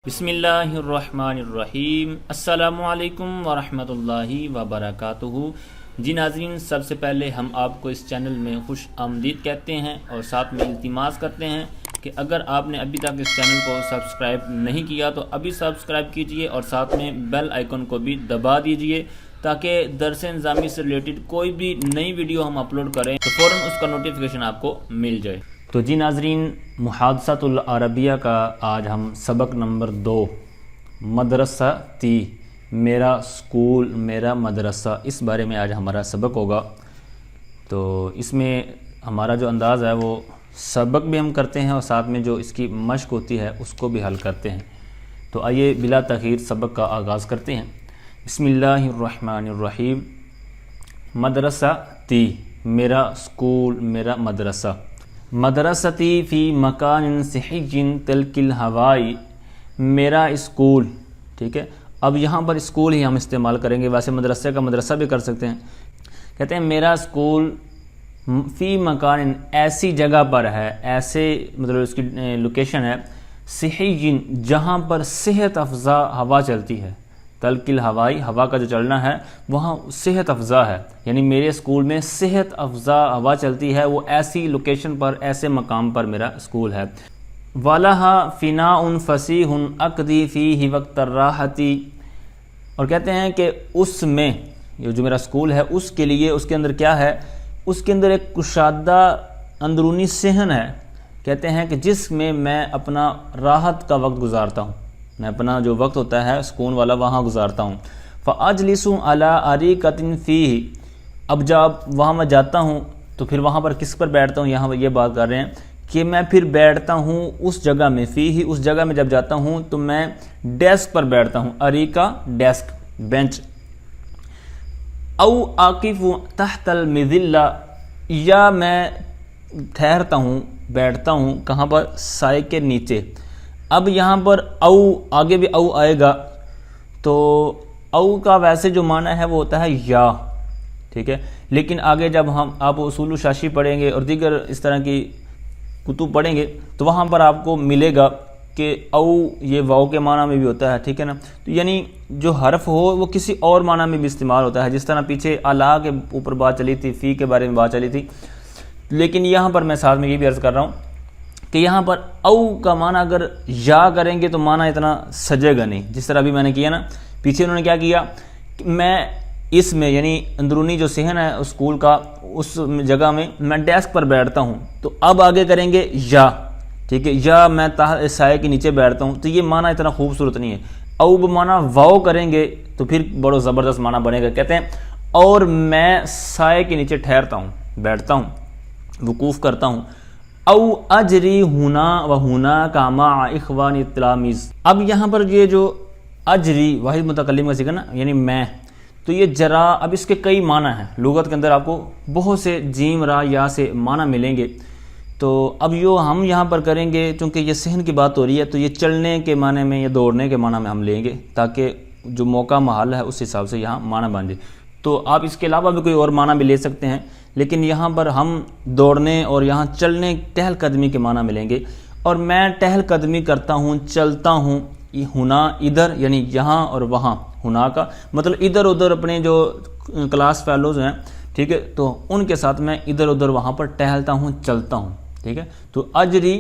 بسم اللہ الرحمن الرحیم۔ السلام علیکم ورحمۃ اللہ وبرکاتہ۔ جی ناظرین، سب سے پہلے ہم آپ کو اس چینل میں خوش آمدید کہتے ہیں اور ساتھ میں التماس کرتے ہیں کہ اگر آپ نے ابھی تک اس چینل کو سبسکرائب نہیں کیا تو ابھی سبسکرائب کیجئے اور ساتھ میں بیل آئیکن کو بھی دبا دیجئے تاکہ درس نظامی سے ریلیٹڈ کوئی بھی نئی ویڈیو ہم اپلوڈ کریں تو فوراً اس کا نوٹیفیکیشن آپ کو مل جائے۔ تو جی ناظرین، محادثۃ العربیہ کا آج ہم سبق نمبر 2 مدرسہ تی میرا اسکول میرا مدرسہ، اس بارے میں آج ہمارا سبق ہوگا۔ تو اس میں ہمارا جو انداز ہے وہ سبق بھی ہم کرتے ہیں اور ساتھ میں جو اس کی مشق ہوتی ہے اس کو بھی حل کرتے ہیں۔ تو آئیے بلا تاخیر سبق کا آغاز کرتے ہیں۔ بسم اللہ الرحمن الرحیم۔ مدرسہ تی میرا اسکول میرا مدرسہ، مدرستی فی مکان صحی تلک الہوائی، میرا اسکول، ٹھیک ہے۔ اب یہاں پر اسکول ہی ہم استعمال کریں گے، ویسے مدرسے کا مدرسہ بھی کر سکتے ہیں۔ کہتے ہیں میرا اسکول فی مکان، ایسی جگہ پر ہے، ایسے مطلب اس کی لوکیشن ہے، صحی جہاں پر صحت افزا ہوا چلتی ہے، تلک الہوائی ہوا کا جو چلنا ہے وہاں صحت افزا ہے، یعنی میرے اسکول میں صحت افزا ہوا چلتی ہے، وہ ایسی لوکیشن پر ایسے مقام پر میرا اسکول ہے۔ وَلَهَا فِنَاءٌ فَصِیحٌ أَقْضِی فِیہ وَقْتَ الرَّاحَةِ، اور کہتے ہیں کہ اس میں یہ جو میرا اسکول ہے اس کے لیے اس کے اندر کیا ہے، اس کے اندر ایک کشادہ اندرونی صحن ہے، کہتے ہیں کہ جس میں میں اپنا راحت کا وقت گزارتا ہوں، میں اپنا جو وقت ہوتا ہے سکون والا وہاں گزارتا ہوں۔ فَأَجْلِسُ عَلَىٰ أَرِيكَةٍ فِيهِ، اب جب وہاں میں جاتا ہوں تو پھر وہاں پر کس پر بیٹھتا ہوں، یہاں یہ بات کر رہے ہیں کہ میں پھر بیٹھتا ہوں اس جگہ میں، فیہ اس جگہ میں جب جاتا ہوں تو میں ڈیسک پر بیٹھتا ہوں، اریکا ڈیسک بینچ، او آقف تحت المظلہ، یا میں ٹھہرتا ہوں بیٹھتا ہوں کہاں پر، سائے کے نیچے۔ اب یہاں پر او، آگے بھی او آئے گا، تو او کا ویسے جو معنی ہے وہ ہوتا ہے یا، ٹھیک ہے، لیکن آگے جب آپ اصول شاشی پڑھیں گے اور دیگر اس طرح کی کتب پڑھیں گے تو وہاں پر آپ کو ملے گا کہ او یہ واو کے معنی میں بھی ہوتا ہے، ٹھیک ہے نا، تو یعنی جو حرف ہو وہ کسی اور معنی میں بھی استعمال ہوتا ہے، جس طرح پیچھے الا کے اوپر بات چلی تھی، فی کے بارے میں بات چلی تھی، لیکن یہاں پر میں ساتھ میں یہ بھی عرض کر رہا ہوں کہ یہاں پر او کا معنی اگر یا کریں گے تو معنی اتنا سجے گا نہیں، جس طرح ابھی میں نے کیا نا، پیچھے انہوں نے کیا کیا کہ میں اس میں یعنی اندرونی جو صحن ہے اسکول کا اس جگہ میں ڈیسک پر بیٹھتا ہوں، تو اب آگے کریں گے یا، ٹھیک ہے، یا میں سائے کے نیچے بیٹھتا ہوں، تو یہ معنی اتنا خوبصورت نہیں ہے۔ او بمعنی واو کریں گے تو پھر بڑا زبردست معنی بنے گا، کہتے ہیں اور میں سائے کے نیچے ٹھہرتا ہوں، بیٹھتا ہوں، وقوف کرتا ہوں۔ او اجری ہونا و ہونا کا مع اخوان التلاميذ، اب یہاں پر یہ جو اجری واحد متکلم کا ذکر نا، یعنی میں، تو یہ جرا، اب اس کے کئی معنی ہیں لغت کے اندر، آپ کو بہت سے جیم را یا سے معنی ملیں گے، تو اب ہم یہاں پر کریں گے چونکہ یہ صحن کی بات ہو رہی ہے تو یہ چلنے کے معنی میں یا دوڑنے کے معنی میں ہم لیں گے تاکہ جو موقع محل ہے اس حساب سے یہاں معنی بن جائے۔ تو آپ اس کے علاوہ بھی کوئی اور معنی بھی لے سکتے ہیں، لیکن یہاں پر ہم دوڑنے اور یہاں چلنے ٹہل قدمی کے معنی ملیں گے، اور میں ٹہل قدمی کرتا ہوں، چلتا ہوں، ہونا ادھر یعنی یہاں اور وہاں، ہونا کا مطلب ادھر ادھر اپنے جو کلاس فیلوز ہیں، ٹھیک ہے، تو ان کے ساتھ میں ادھر ادھر وہاں پر ٹہلتا ہوں، چلتا ہوں، ٹھیک ہے۔ تو اجری،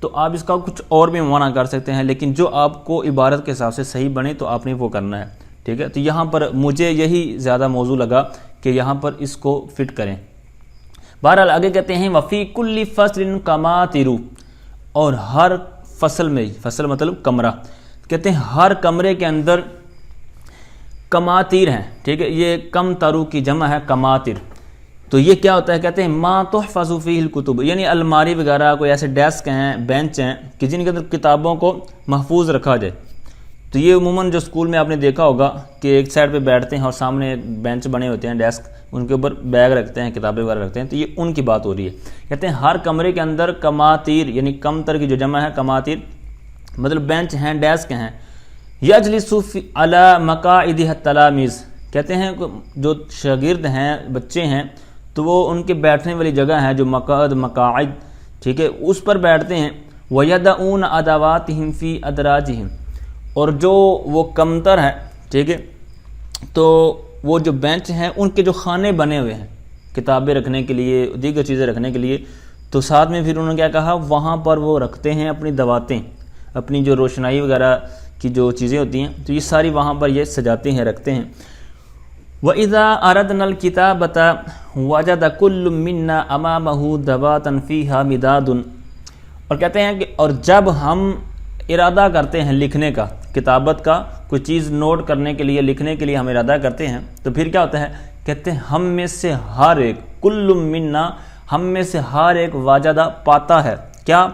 تو آپ اس کا کچھ اور بھی معنی کر سکتے ہیں، لیکن جو آپ کو عبارت کے حساب سے صحیح بنے تو آپ نے وہ کرنا ہے، ٹھیک ہے۔ تو یہاں پر مجھے یہی زیادہ موضوع لگا کہ یہاں پر اس کو فٹ کریں۔ بہرحال آگے کہتے ہیں وفی کل فصل قماطر، اور ہر فصل میں، فصل مطلب کمرہ، کہتے ہیں ہر کمرے کے اندر قماطر ہیں، ٹھیک ہے، یہ کم ترو کی جمع ہے قماطر، تو یہ کیا ہوتا ہے، کہتے ہیں ما تحفظ فیہ الکتب، یعنی الماری وغیرہ کوئی ایسے ڈیسک ہیں، بینچ ہیں کہ جن کے اندر کتابوں کو محفوظ رکھا جائے۔ تو یہ عموماً جو اسکول میں آپ نے دیکھا ہوگا کہ ایک سائڈ پہ بیٹھتے ہیں اور سامنے بینچ بنے ہوتے ہیں، ڈیسک، ان کے اوپر بیگ رکھتے ہیں، کتابیں وغیرہ رکھتے ہیں، تو یہ ان کی بات ہو رہی ہے۔ کہتے ہیں ہر کمرے کے اندر قماطر، یعنی کم تر کی جو جمع ہے قماطر مطلب بینچ ہیں، ڈیسک ہیں، یجلس علی مقاعد التلاميذ، کہتے ہیں جو شاگرد ہیں، بچے ہیں، تو وہ ان کے بیٹھنے والی جگہ ہے جو مقاعد، ٹھیک ہے، اس پر بیٹھتے ہیں۔ وَيَدَعُونَ أَدَوَاتِهِمْ فِي أَدْرَاجِهِمْ، اور جو وہ کمتر ہیں، ٹھیک ہے، تو وہ جو بینچ ہیں ان کے جو خانے بنے ہوئے ہیں کتابیں رکھنے کے لیے، دیگر چیزیں رکھنے کے لیے، تو ساتھ میں پھر انہوں نے کیا کہا، وہاں پر وہ رکھتے ہیں اپنی دواتیں، اپنی جو روشنائی وغیرہ کی جو چیزیں ہوتی ہیں، تو یہ ساری وہاں پر یہ سجاتے ہیں، رکھتے ہیں۔ وَإِذَا أَرَدْنَا الْكِتَابَةَ وَجَدَ كُلُّ مِنَّا أَمَامَهُ دَوَاتًا فِيهَا مِدَادٌ، اور کہتے ہیں کہ اور جب ہم ارادہ کرتے ہیں لکھنے کا، کتابت کا، کوئی چیز نوٹ کرنے کے لیے، لکھنے کے لیے ہم ارادہ کرتے ہیں، تو پھر کیا ہوتا ہے، کہتے ہیں ہم میں سے ہر ایک، کل منا، ہم میں سے ہر ایک واجدہ پاتا ہے، کیا،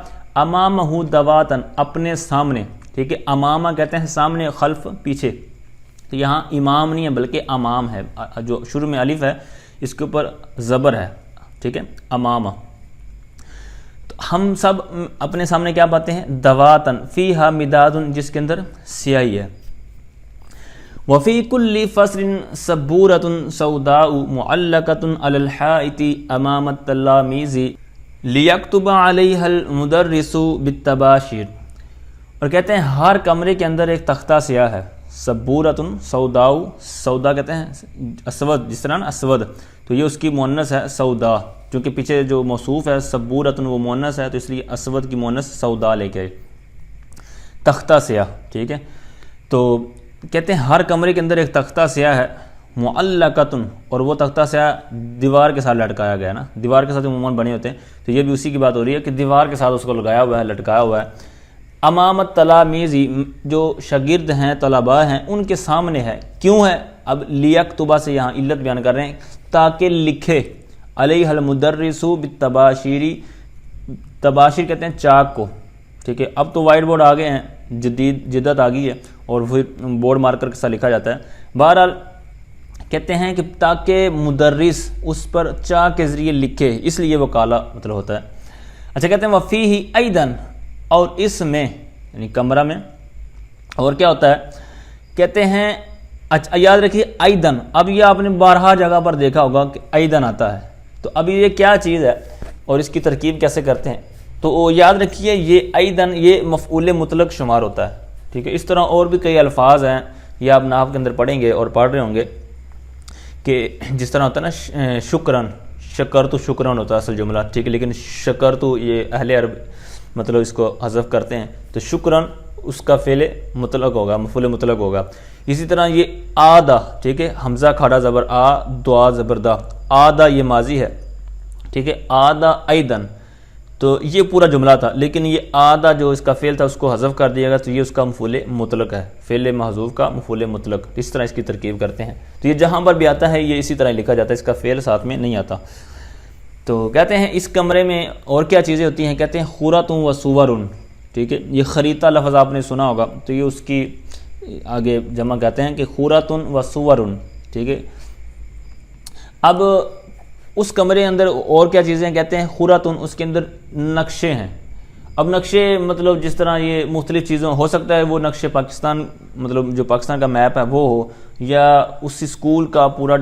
امامہ دواتن، اپنے سامنے، ٹھیک ہے، امامہ کہتے ہیں سامنے، خلف پیچھے، تو یہاں امام نہیں ہے بلکہ امام ہے، جو شروع میں الف ہے اس کے اوپر زبر ہے، ٹھیک ہے، امامہ، تو ہم سب اپنے سامنے کیا پاتے ہیں، دواتن فیہا مدادن، جس کے اندر سیاہی ہے، وفی کل فصل سبورۃ سوداء معلقۃ علی الحائط امام التلاميذ لیکتب علیہا المدرس بالتباشیر، اور کہتے ہیں ہر کمرے کے اندر ایک تختہ سیاہ ہے، سبورۃ سوداء، سودا کہتے ہیں اسود، جس طرح نا اسود، تو یہ اس کی مؤنث ہے سودا، چونکہ پیچھے جو موصوف ہے سبورۃ وہ مؤنث ہے، تو اس لیے اسود کی مؤنث سودا لے کے آئے، تختہ سیاہ، ٹھیک ہے، تو کہتے ہیں ہر کمرے کے اندر ایک تختہ سیاہ ہے، معلقۃ، اور وہ تختہ سیاہ دیوار کے ساتھ لٹکایا گیا ہے نا، دیوار کے ساتھ عموماً بنے ہوتے ہیں، تو یہ بھی اسی کی بات ہو رہی ہے کہ دیوار کے ساتھ اس کو لگایا ہوا ہے، لٹکایا ہوا ہے، امام التلاميذ، جو شاگرد ہیں، طلباء ہیں، ان کے سامنے ہے، کیوں ہے، اب لیکتبہ سے یہاں علت بیان کر رہے ہیں، تاکہ لکھے، علیہ المدرس بالتباشیر، تباشیر کہتے ہیں چاک کو، ٹھیک ہے، اب تو وائٹ بورڈ آ گئے ہیں، جدت آ گئی ہے، اور پھر بورڈ مارکر کے ساتھ لکھا جاتا ہے، بہرحال کہتے ہیں کہ تاکہ مدرس اس پر چاک کے ذریعے لکھے، اس لیے وہ کالا مطلب ہوتا ہے۔ اچھا، کہتے ہیں وفیہ ایضاً، اور اس میں یعنی کمرہ میں اور کیا ہوتا ہے، کہتے ہیں، اچھا یاد رکھیے ایضاً، اب یہ آپ نے بارہا جگہ پر دیکھا ہوگا کہ ایضاً آتا ہے، تو اب یہ کیا چیز ہے اور اس کی ترکیب کیسے کرتے ہیں، تو یاد رکھیے یہ ایضاً یہ مفعول مطلق شمار ہوتا ہے، ٹھیک ہے، اس طرح اور بھی کئی الفاظ ہیں، یہ آپ نحو کے اندر پڑھیں گے اور پڑھ رہے ہوں گے کہ جس طرح ہوتا ہے نا شکرن، شکرتو شکرن ہوتا ہے اصل جملہ، ٹھیک ہے، لیکن شکرتو یہ اہل عرب مطلب اس کو حذف کرتے ہیں، تو شکرن اس کا فعل مطلق ہوگا، مفعول مطلق ہوگا۔ اسی طرح یہ آدھا، ٹھیک ہے، حمزہ کھڑا زبر آ، دعا زبر دا، آدھا یہ ماضی ہے، ٹھیک ہے، آدھا ایضاً، تو یہ پورا جملہ تھا، لیکن یہ آدھا جو اس کا فعل تھا اس کو حذف کر دیا گیا، تو یہ اس کا مفعول مطلق ہے، فعل محذوف کا مفعول مطلق، اس طرح اس کی ترکیب کرتے ہیں، تو یہ جہاں پر بھی آتا ہے یہ اسی طرح لکھا جاتا ہے، اس کا فعل ساتھ میں نہیں آتا۔ تو کہتے ہیں اس کمرے میں اور کیا چیزیں ہوتی ہیں، کہتے ہیں خورۃ و صور، ٹھیک ہے، یہ خریطہ لفظ آپ نے سنا ہوگا، تو یہ اس کی آگے جمع کہتے ہیں کہ خورۃ و صور، ٹھیک ہے۔ اب اس کمرے اندر اور کیا چیزیں، کہتے ہیں خورۃ، اس کے اندر نقشے ہیں، اب نقشے مطلب جس طرح یہ مختلف چیزوں ہو سکتا ہے، وہ نقشے پاکستان مطلب جو پاکستان کا میپ ہے وہ ہو، یا اس اسکول کا پورا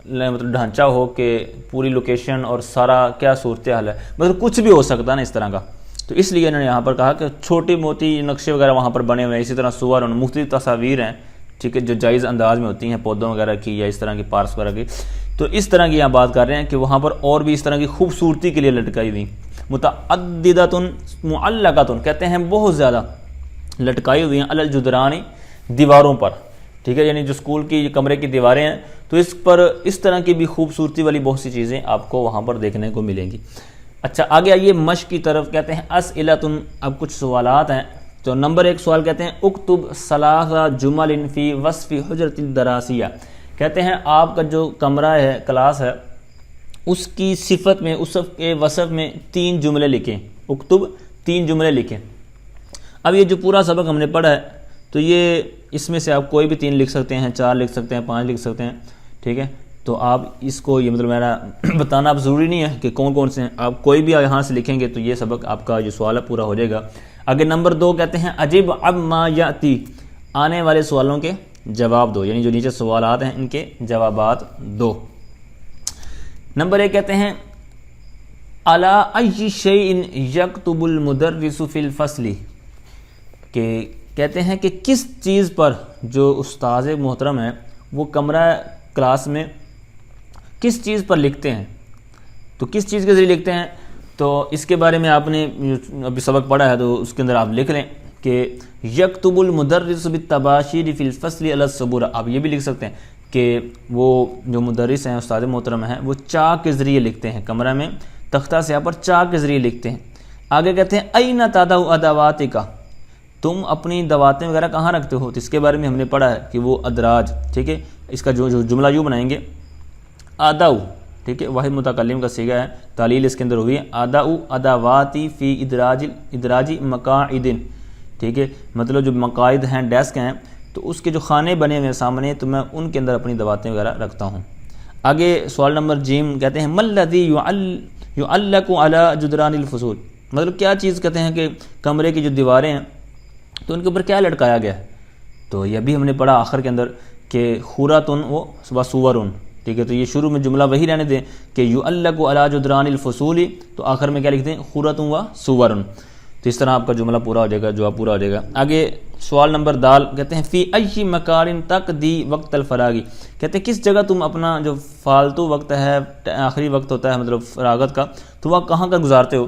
مطلب ڈھانچہ ہو کہ پوری لوکیشن اور سارا کیا صورتحال ہے، مطلب کچھ بھی ہو سکتا ہے نا اس طرح کا، تو اس لیے انہوں نے یہاں پر کہا کہ چھوٹی موٹی نقشے وغیرہ وہاں پر بنے ہوئے ہیں، اسی طرح صور اور مختلف تصاویر ہیں، ٹھیک ہے، جو جائز انداز میں ہوتی ہیں پودوں وغیرہ کی یا اس طرح کی پارکس وغیرہ کی، تو اس طرح کی یہاں بات کر رہے ہیں کہ وہاں پر اور بھی اس طرح کی خوبصورتی کے لیے لٹکائی ہوئی، متعددۃ معلقۃ، کہتے ہیں بہت زیادہ لٹکائی ہوئی ہیں، علی الجدران، دیواروں پر، ٹھیک ہے، یعنی جو اسکول کی کمرے کی دیواریں ہیں تو اس پر اس طرح کی بھی خوبصورتی والی بہت سی چیزیں آپ کو وہاں پر دیکھنے کو ملیں گی۔ اچھا آگے آئیے مشق کی طرف، کہتے ہیں اسئلۃ، اب کچھ سوالات ہیں، تو نمبر 1 سوال کہتے ہیں اکتب ثلاث جمل فی وصف حجرۃ الدراسیہ، کہتے ہیں آپ کا جو کمرہ ہے، کلاس ہے، اس کی صفت میں، اس کے وصف میں 3 جملے لکھیں، اکتب 3 جملے لکھیں۔ اب یہ جو پورا سبق ہم نے پڑھا ہے تو یہ اس میں سے آپ کوئی بھی 3 لکھ سکتے ہیں، 4 لکھ سکتے ہیں، 5 لکھ سکتے ہیں، ٹھیک ہے، تو آپ اس کو یہ مطلب میرا بتانا اب ضروری نہیں ہے کہ کون کون سے ہیں، آپ کوئی بھی یہاں سے لکھیں گے تو یہ سبق آپ کا جو سوال ہے پورا ہو جائے گا۔ آگے نمبر 2 کہتے ہیں اجب عما یاتی، آنے والے سوالوں کے جواب دو، یعنی جو نیچے سوالات ہیں ان کے جوابات دو۔ نمبر 1 کہتے ہیں علی ای شیء یکتب المدرس فی الفصل، کہ کہتے ہیں کہ کس چیز پر جو استاذ محترم ہے وہ کمرہ کلاس میں کس چیز پر لکھتے ہیں، تو کس چیز کے ذریعے لکھتے ہیں، تو اس کے بارے میں آپ نے ابھی سبق پڑھا ہے تو اس کے اندر آپ لکھ لیں کہ یکتب المدرس بالتباشیر فی الفصل علی السبورہ. آپ یہ بھی لکھ سکتے ہیں کہ وہ جو مدرس ہیں استاد محترم ہیں وہ چاک کے ذریعے لکھتے ہیں، کمرہ میں تختہ سیاہ پر چاک کے ذریعے لکھتے ہیں. آگے کہتے ہیں این تضع ادواتک، تم اپنی دواتیں وغیرہ کہاں رکھتے ہو، تو اس کے بارے میں ہم نے پڑھا ہے کہ وہ ادراج. ٹھیک ہے، اس کا جو جملہ یوں بنائیں گے ادو، ٹھیک ہے، واحد متکلم کا صیغہ ہے، تعلیل اس کے اندر ہوئی ہے اداؤ ادواتی فی ادراج مقاعد. ٹھیک ہے، مطلب جو مقاعد ہیں، ڈیسک ہیں، تو اس کے جو خانے بنے ہوئے سامنے تو میں ان کے اندر اپنی دواتیں وغیرہ رکھتا ہوں. آگے سوال نمبر جیم کہتے ہیں ما الذی یعلق علی جدران الفصول، مطلب کیا چیز کہتے ہیں کہ کمرے کی جو دیواریں ہیں تو ان کے اوپر کیا لٹکایا گیا ہے. تو یہ بھی ہم نے پڑھا آخر کے اندر کہ خوراتن و سورن. ٹھیک ہے، تو یہ شروع میں جملہ وہی رہنے دیں کہ یعلق علی جدران الفصول، تو آخر میں کیا لکھتے ہیں خوراتن و سورن. تو اس طرح آپ کا جملہ پورا ہو جائے گا، جواب پورا ہو جائے گا. آگے سوال نمبر دال کہتے ہیں فی ای مکان تقضی وقت الفراغی، کہتے ہیں کس جگہ تم اپنا جو فالتو وقت ہے، آخری وقت ہوتا ہے مطلب فراغت کا، تو وہ کہاں کا گزارتے ہو.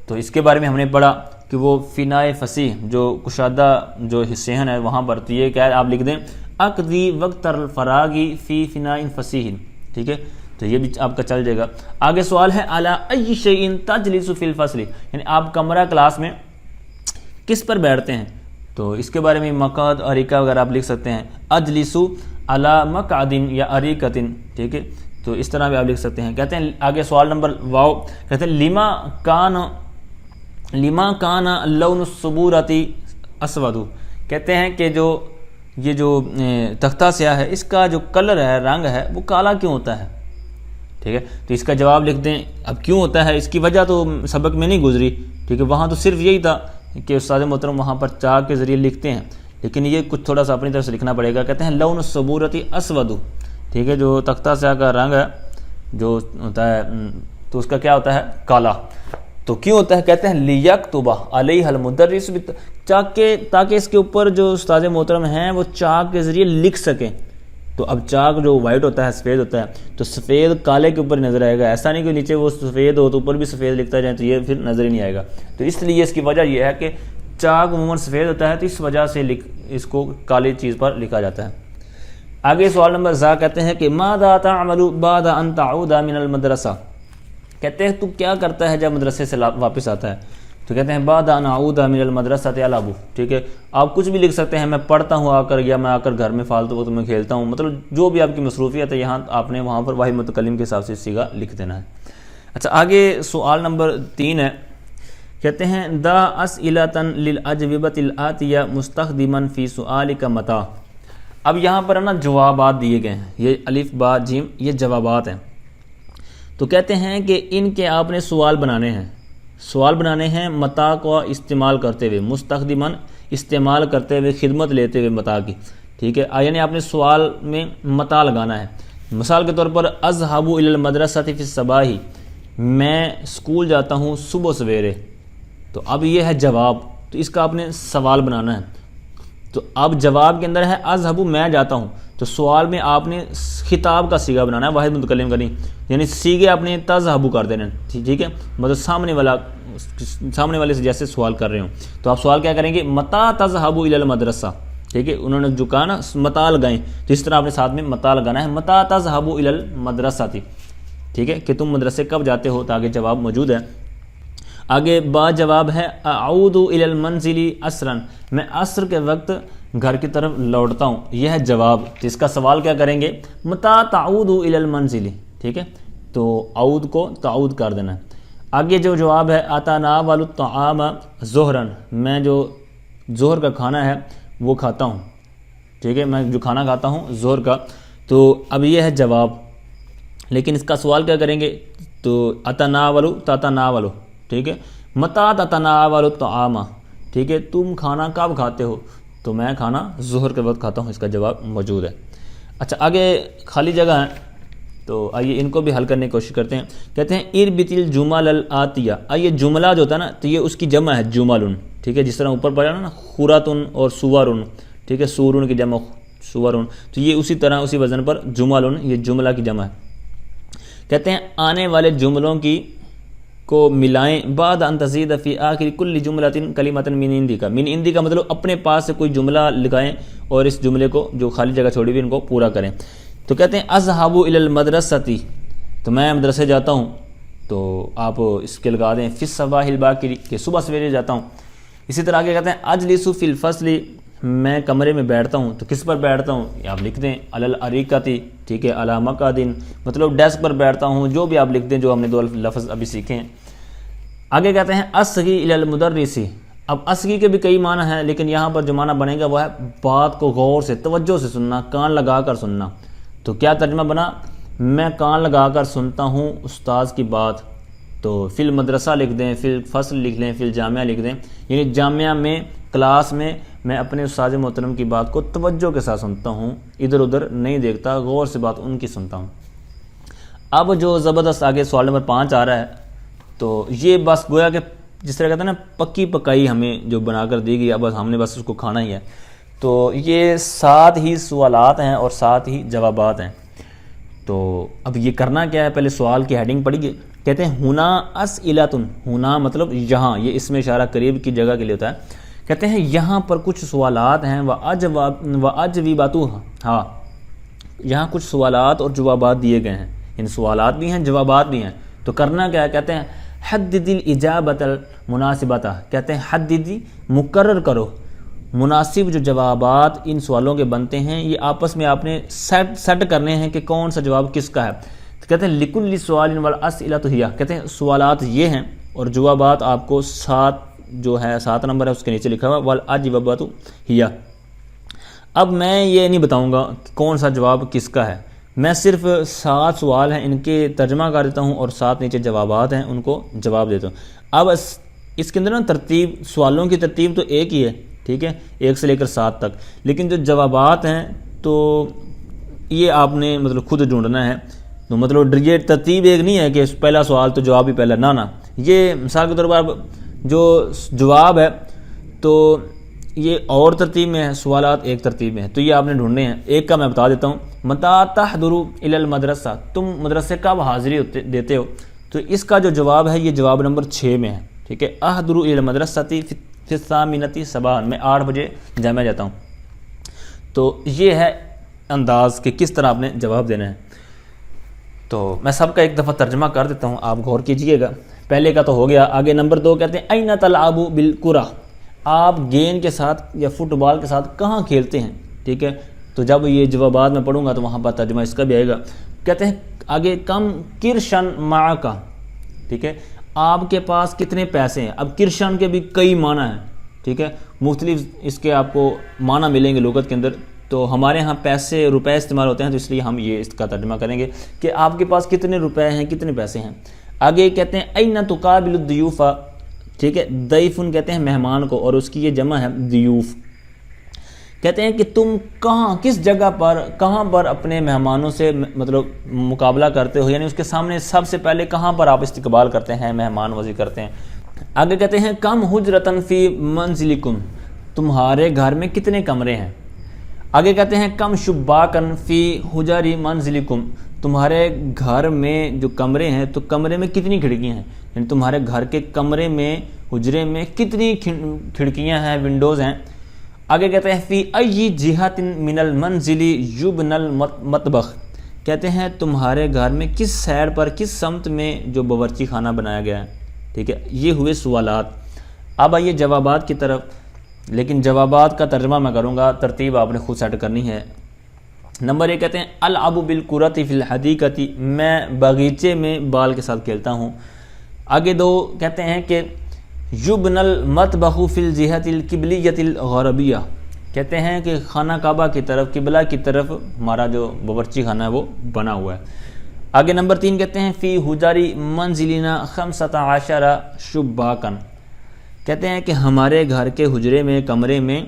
تو اس کے بارے میں ہم نے پڑھا کہ وہ فنائے فصیح جو کشادہ جو حصے ہیں وہاں پر، تو یہ کیا ہے آپ لکھ دیں اقضی وقت الفراغی فی فناء فصیح. ٹھیک ہے، تو یہ بھی آپ کا چل جائے گا. آگے سوال ہے اعلی ای شیء تجلس فی الفصل، یعنی آپ کمرہ کلاس میں کس پر بیٹھتے ہیں. تو اس کے بارے میں مقعد اریکہ وغیرہ آپ لکھ سکتے ہیں، اجلس علی مقعد یا اریکۃ. ٹھیک ہے، تو اس طرح بھی آپ لکھ سکتے ہیں. کہتے ہیں آگے سوال نمبر واو کہتے ہیں لما کان لون الصبورۃ اسود، کہتے ہیں کہ یہ جو تختہ سیاہ ہے اس کا جو کلر ہے، رنگ ہے، وہ کالا کیوں ہوتا ہے. ٹھیک ہے، تو اس کا جواب لکھ دیں. اب کیوں ہوتا ہے اس کی وجہ تو سبق میں نہیں گزری. ٹھیک ہے، وہاں تو صرف یہی تھا کہ استاد محترم وہاں پر چاک کے ذریعے لکھتے ہیں، لیکن یہ کچھ تھوڑا سا اپنی طرف سے لکھنا پڑے گا. کہتے ہیں لون الصبورۃ اسود. ٹھیک ہے، جو تختہ سیاہ کا رنگ ہے جو ہوتا ہے تو اس کا کیا ہوتا ہے کالا. تو کیوں ہوتا ہے، کہتے ہیں لیکتب علیہ المدرس، تاکہ اس کے اوپر جو استاد محترم ہیں وہ چاک کے ذریعے لکھ سکیں. تو اب چاک جو وائٹ ہوتا ہے، سفید ہوتا ہے، تو سفید کالے کے اوپر نظر آئے گا. ایسا نہیں کہ نیچے وہ سفید ہو تو اوپر بھی سفید لکھتا جائے، تو یہ پھر نظر ہی نہیں آئے گا. تو اس لیے اس کی وجہ یہ ہے کہ چاک عموماً سفید ہوتا ہے، تو اس وجہ سے اس کو کالی چیز پر لکھا جاتا ہے. آگے سوال نمبر زا کہتے ہیں کہ ماذا تعمل بعد ان تعود من المدرسہ، کہتے ہیں تو کیا کرتا ہے جب مدرسے سے واپس آتا ہے. تو کہتے ہیں بعد ان اعود من المدرسہ العب. ٹھیک ہے، آپ کچھ بھی لکھ سکتے ہیں، میں پڑھتا ہوں آ کر، یا میں آ کر گھر میں فالتو وقت میں کھیلتا ہوں، مطلب جو بھی آپ کی مصروفیت ہے یہاں آپ نے وہاں پر واحد متکلم کے حساب سے صیغہ لکھ دینا ہے. اچھا آگے سوال نمبر 3 ہے. کہتے ہیں دا اسئلۃ للاجوبۃ الآتیہ مستخدما فی سؤالک متى. اب یہاں پر نا جوابات دیے گئے ہیں، یہ الف با جیم یہ جوابات ہیں. تو کہتے ہیں کہ ان کے آپ نے سوال بنانے ہیں متا کو استعمال کرتے ہوئے، مستخدماً استعمال کرتے ہوئے، خدمت لیتے ہوئے متا کی. ٹھیک ہے، یعنی آپ نے سوال میں متا لگانا ہے. مثال کے طور پر اذهب الى المدرسة فی الصباح، میں اسکول جاتا ہوں صبح سویرے. تو اب یہ ہے جواب، تو اس کا آپ نے سوال بنانا ہے. تو اب جواب کے اندر ہے اذهب میں جاتا ہوں، تو سوال میں آپ نے خطاب کا صیغہ بنانا ہے، واحد متکلم کا نہیں، یعنی صیغے آپ نے تذهب کر دینا. ٹھیک ہے، مطلب سامنے والے سے جیسے سوال کر رہے ہوں. تو آپ سوال کیا کریں گے متا تذهب الى المدرسہ. ٹھیک ہے، انہوں نے جو کہا نا متا لگائیں، تو اس طرح آپ نے ساتھ میں متا لگانا ہے، متا تذهب الى المدرسہ. ٹھیک ہے، کہ تم مدرسے کب جاتے ہو، تاکہ جواب موجود ہے. آگے با جواب ہے اعود الى المنزل عصرا، میں عصر کے وقت گھر کی طرف لوٹتا ہوں، یہ ہے جواب. تو اس کا سوال کیا کریں گے متا تعود الى المنزل. ٹھیک ہے، تو اعود کو تعود کر دینا ہے. آگے جو جواب ہے اتناول الطعام ظہرا، میں جو ظہر کا کھانا ہے وہ کھاتا ہوں. ٹھیک ہے، میں جو کھانا کھاتا ہوں ظہر کا. تو اب یہ ہے جواب، لیکن اس کا سوال کیا کریں گے تو تتناول. ٹھیک ہے، متا تتناول الطعام. ٹھیک ہے، تم کھانا کب کھاتے ہو، تو میں کھانا ظہر کے وقت کھاتا ہوں، اس کا جواب موجود ہے. اچھا آگے خالی جگہ ہے. تو آئیے ان کو بھی حل کرنے کی کوشش کرتے ہیں. کہتے ہیں اربط الجمل الآتیہ. آئیے جملہ جو ہوتا ہے نا تو یہ اس کی جمع ہے جمل. ٹھیک ہے، جس طرح اوپر پڑھا نا خوراتن اور سورن. ٹھیک ہے، سورن کی جمع سورن، تو یہ اسی طرح اسی وزن پر جمل، یہ جملہ کی جمع ہے. کہتے ہیں آنے والے جملوں کی کو ملائیں بعد ان تزید فی آخر کل جملۃ کلمۃ من عندک. من عندک کا مطلب اپنے پاس سے کوئی جملہ لگائیں اور اس جملے کو جو خالی جگہ چھوڑی ہوئی ان کو پورا کریں. تو کہتے ہیں اذهب الی المدرسۃ، تو میں مدرسے جاتا ہوں، تو آپ اس کے لگا دیں فی الصباح الباکر کہ صبح سویرے جاتا ہوں. اسی طرح آگے کہتے ہیں اجلس فی الفصل، میں کمرے میں بیٹھتا ہوں، تو کس پر بیٹھتا ہوں یہ آپ لکھ دیں علی الاریکۃ. ٹھیک ہے، علی مقعد مطلب ڈیسک پر بیٹھتا ہوں، جو بھی آپ لکھ دیں جو ہم نے دو لفظ ابھی سیکھے ہیں. آگے کہتے ہیں اصغی الی المدرس. اب اصغی کے بھی کئی معنی ہیں، لیکن یہاں پر جو معنی بنے گا وہ ہے بات کو غور سے توجہ سے سننا، کان لگا کر سننا. تو کیا ترجمہ بنا؟ میں کان لگا کر سنتا ہوں استاذ کی بات. تو فی المدرسہ لکھ دیں، فی الفصل لکھ لیں، فی الجامعہ لکھ دیں. یعنی جامعہ میں، کلاس میں اپنے استاذ محترم کی بات کو توجہ کے ساتھ سنتا ہوں، ادھر ادھر نہیں دیکھتا، غور سے بات ان کی سنتا ہوں. اب جو زبردست آگے سوال نمبر 5 آ رہا ہے، تو یہ بس گویا کہ جس طرح کہتے ہیں نا پکی پکائی ہمیں جو بنا کر دی گئی، اب ہم نے بس اس کو کھانا ہی ہے. تو یہ 7 ہی سوالات ہیں اور 7 ہی جوابات ہیں. تو اب یہ کرنا کیا ہے، پہلے سوال کی ہیڈنگ پڑھیے. کہتے ہیں ہونا اسئلۃ، ہونا مطلب یہاں، یہ اس میں اشارہ قریب کی جگہ کے لیے ہوتا ہے. کہتے ہیں یہاں پر کچھ سوالات ہیں وَأَجْوِبَتُ، ہاں یہاں کچھ سوالات اور جوابات دیے گئے ہیں، ان سوالات بھی ہیں جوابات بھی ہیں. تو کرنا کیا ہے، کہتے ہیں حدد الاجابۃ المناسبۃ. کہتے ہیں حدد، مقرر کرو، مناسب جو جوابات ان سوالوں کے بنتے ہیں یہ آپس میں آپ نے سیٹ کرنے ہیں کہ کون سا جواب کس کا ہے. تو کہتے ہیں لکل سوال والاسئلۃ ہی، کہتے ہیں سوالات یہ ہیں اور جوابات آپ کو 7 جو ہے 7 نمبر ہے اس کے نیچے لکھا ہوا والاجوبۃ ہی. اب میں یہ نہیں بتاؤں گا کہ کون سا جواب کس کا ہے، میں صرف 7 سوال ہیں ان کے ترجمہ کر دیتا ہوں اور 7 نیچے جوابات ہیں ان کو جواب دیتا ہوں. اب اس کے اندر نا ترتیب، سوالوں کی ترتیب تو ایک ہی ہے، ٹھیک ہے، 1 سے لے کر 7 تک، لیکن جو جوابات ہیں تو یہ آپ نے مطلب خود ڈھونڈنا ہے. تو مطلب یہ ترتیب ایک نہیں ہے کہ پہلا سوال تو جواب ہی پہلا، نہ یہ مثال کے طور پر جو جواب ہے تو یہ اور ترتیب میں ہے، سوالات ایک ترتیب میں ہے، تو یہ آپ نے ڈھونڈنے ہیں. ایک کا میں بتا دیتا ہوں، متى تحضر الى المدرسہ، تم مدرسے کب حاضری دیتے ہو. تو اس کا جو جواب ہے یہ جواب نمبر 6 میں ہے. ٹھیک ہے، احضر الى المدرسہ فی الثامنۃ صباحا، میں 8 بجے جامعہ جاتا ہوں. تو یہ ہے انداز کہ کس طرح آپ نے جواب دینا ہے. تو میں سب کا ایک دفعہ ترجمہ کر دیتا ہوں، آپ غور کیجئے گا. پہلے کا تو ہو گیا. آگے نمبر 2 کہتے ہیں این تلعب بالکرہ، آپ گیند کے ساتھ یا فٹ بال کے ساتھ کہاں کھیلتے ہیں. ٹھیک ہے، تو جب یہ جوابات میں پڑھوں گا تو وہاں پر ترجمہ اس کا بھی آئے گا. کہتے ہیں آگے کم کرشن معک، ٹھیک ہے، آپ کے پاس کتنے پیسے ہیں. اب کرشن کے بھی کئی معنی ہیں، ٹھیک ہے، مختلف اس کے آپ کو معنی ملیں گے لغت کے اندر. تو ہمارے ہاں پیسے روپے استعمال ہوتے ہیں، تو اس لیے ہم یہ اس کا ترجمہ کریں گے کہ آپ کے پاس کتنے روپے ہیں، کتنے پیسے ہیں. آگے کہتے ہیں این تقابل الضیوف، ٹھیک ہے، ضیفن کہتے ہیں مہمان کو اور اس کی یہ جمع ہے ضیوف. کہتے ہیں کہ تم کہاں، کس جگہ پر، کہاں پر اپنے مہمانوں سے مطلب مقابلہ کرتے ہو، یعنی اس کے سامنے سب سے پہلے کہاں پر آپ استقبال کرتے ہیں، مہمان نوازی کرتے ہیں. آگے کہتے ہیں کم حجرتن فی منزلکم، تمہارے گھر میں کتنے کمرے ہیں. آگے کہتے ہیں کم شباکن فی حجر منزلکم، تمہارے گھر میں جو کمرے ہیں تو کمرے میں کتنی کھڑکیاں ہیں، یعنی تمہارے گھر کے کمرے میں، حجرے میں کتنی کھڑکیاں ہیں، ونڈوز ہیں. آگے کہتے ہیں فی ای جہت من المنزل یبنى المطبخ، کہتے ہیں تمہارے گھر میں کس سائڈ پر، کس سمت میں جو باورچی خانہ بنایا گیا ہے. ٹھیک ہے، یہ ہوئے سوالات. اب آئیے جوابات کی طرف، لیکن جوابات کا ترجمہ میں کروں گا، ترتیب آپ نے خود سیٹ کرنی ہے. نمبر 1 کہتے ہیں العب بالکرۃ فی الحدیقۃ، میں باغیچے میں بال کے ساتھ کھیلتا ہوں. آگے 2 کہتے ہیں کہ یبنى المطبخ فی الجہۃ القبلیۃ الغربیہ، کہتے ہیں کہ خانہ کعبہ کی طرف، قبلہ کی طرف ہمارا جو باورچی خانہ ہے وہ بنا ہوا ہے. آگے نمبر 3 کہتے ہیں فی حجر منزلنا 15 شباکن، کہتے ہیں کہ ہمارے گھر کے حجرے میں، کمرے میں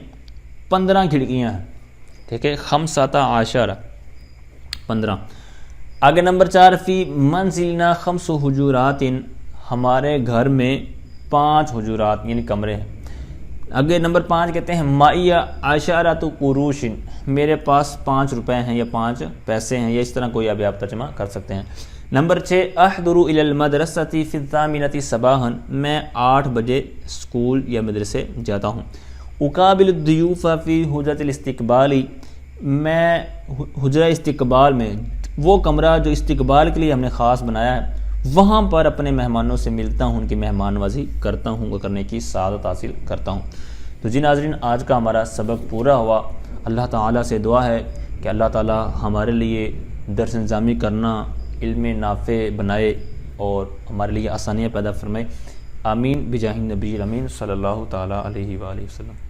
15 کھڑکیاں ہیں. ٹھیک ہے، 15 15. آگے نمبر 4 فی منزلنا 5 حجرات، ہمارے گھر میں 5 حجرات یعنی کمرے ہیں۔ آگے نمبر 5 کہتے ہیں مائی عشرۃ قروش، میرے پاس 5 روپے ہیں یا 5 پیسے ہیں، یا اس طرح کوئی ابھی آپ ترجمہ کر سکتے ہیں۔ نمبر 6 احضر الی المدرسۃ فی الثامنۃ صباحا، میں 8 بجے اسکول یا مدرسے جاتا ہوں۔ اقابل الضیوف فی حجرۃ الاستقبال، میں حجرہ استقبال میں، وہ کمرہ جو استقبال کے لیے ہم نے خاص بنایا ہے، وہاں پر اپنے مہمانوں سے ملتا ہوں، ان کی مہمان نوازی کرتا ہوں، کرنے کی سعادت حاصل کرتا ہوں۔ تو جی ناظرین، آج کا ہمارا سبق پورا ہوا۔ اللہ تعالیٰ سے دعا ہے کہ اللہ تعالیٰ ہمارے لیے درس نظامی کرنا علم نافع بنائے اور ہمارے لیے آسانیاں پیدا فرمائے۔ آمین بجاہ النبی الامین صلی اللہ تعالیٰ علیہ وآلہ وسلم۔